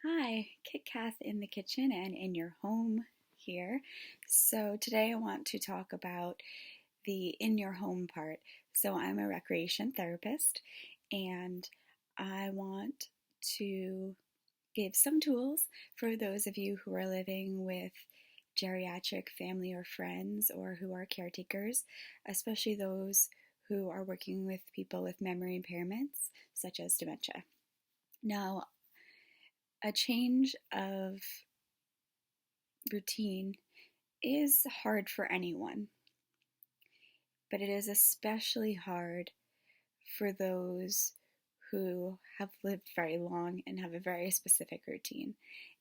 Hi, Kit Kath in the kitchen and in your home here. So today I want to talk about the in your home part. So I'm a recreation therapist and I want to give some tools for those of you who are living with geriatric family or friends or who are caretakers, especially those who are working with people with memory impairments such as dementia. Now, a change of routine is hard for anyone, but it is especially hard for those who have lived very long and have a very specific routine,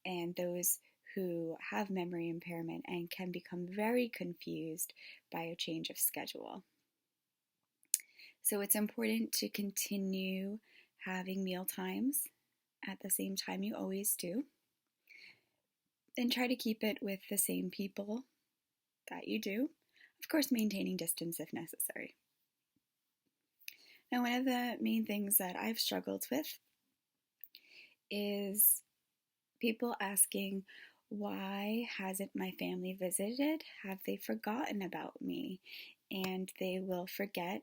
and those who have memory impairment and can become very confused by a change of schedule. So it's important to continue having meal times at the same time you always do, and try to keep it with the same people that you do. Of course, maintaining distance if necessary. Now, one of the main things that I've struggled with is people asking, why hasn't my family visited? Have they forgotten about me? And they will forget,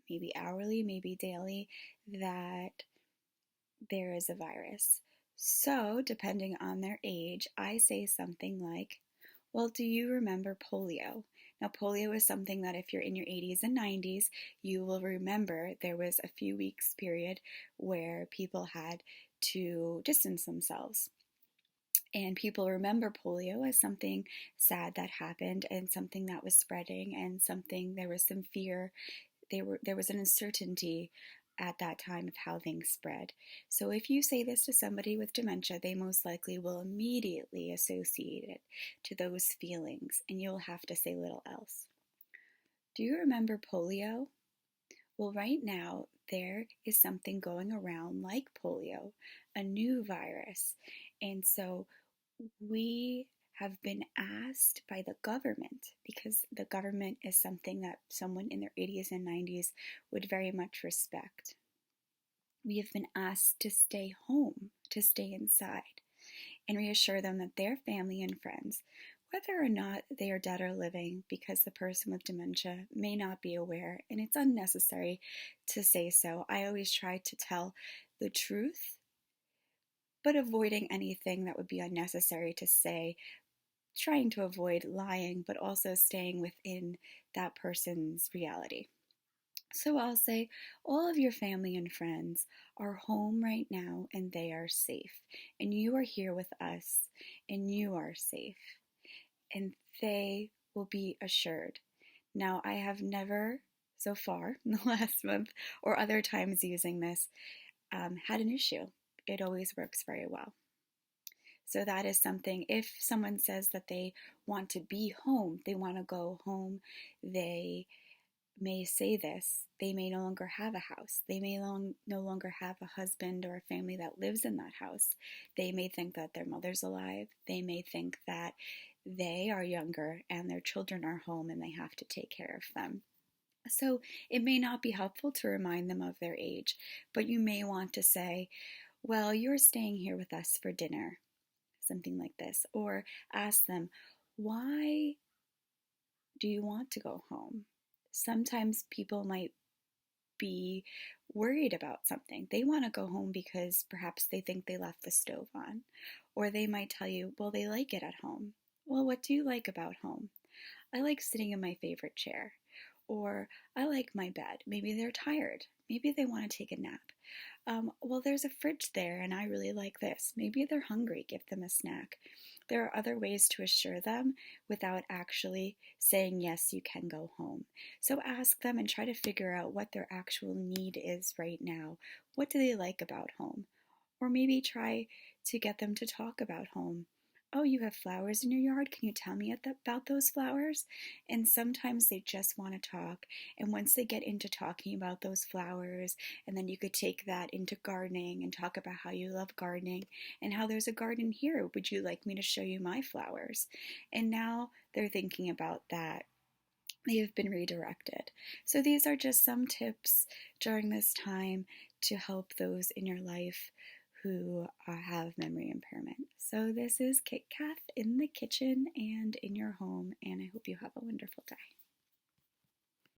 maybe hourly, maybe daily, that there is a virus. So, depending on their age, I say something like, well, do you remember polio? Now, polio is something that if you're in your 80s and 90s, you will remember there was a few weeks period where people had to distance themselves. And people remember polio as something sad that happened and something that was spreading and something, there was some fear, there was an uncertainty at that time of how things spread. So if you say this to somebody with dementia, they most likely will immediately associate it to those feelings, and you'll have to say little else. Do you remember polio? Well, right now, there is something going around like polio, a new virus. And so we have been asked by the government, because the government is something that someone in their 80s and 90s would very much respect. We have been asked to stay home, to stay inside, and reassure them that their family and friends, whether or not they are dead or living, because the person with dementia may not be aware, and it's unnecessary to say so. I always try to tell the truth, but avoiding anything that would be unnecessary to say, trying to avoid lying, but also staying within that person's reality. So I'll say, all of your family and friends are home right now and they are safe. And you are here with us and you are safe. And they will be assured. Now, I have never, so far, in the last month or other times using this, had an issue. It always works very well. So that is something, if someone says that they want to be home, they want to go home, they may say this, they may no longer have a house. They may no longer have a husband or a family that lives in that house. They may think that their mother's alive. They may think that they are younger and their children are home and they have to take care of them. So it may not be helpful to remind them of their age, but you may want to say, well, you're staying here with us for dinner, something like this. Or ask them, why do you want to go home? Sometimes people might be worried about something. They want to go home because perhaps they think they left the stove on. Or they might tell you, well, they like it at home. Well, what do you like about home? I like sitting in my favorite chair. Or I like my bed. Maybe they're tired. Maybe they want to take a nap. Well, there's a fridge there and I really like this. Maybe they're hungry. Give them a snack. There are other ways to assure them without actually saying, yes, you can go home. So ask them and try to figure out what their actual need is right now. What do they like about home? Or maybe try to get them to talk about home. Oh, you have flowers in your yard? Can you tell me about those flowers? And sometimes they just want to talk. And once they get into talking about those flowers, and then you could take that into gardening and talk about how you love gardening and how there's a garden here. Would you like me to show you my flowers? And now they're thinking about that. They have been redirected. So these are just some tips during this time to help those in your life who have memory impairment. So this is Kit Kat in the kitchen and in your home, and I hope you have a wonderful day.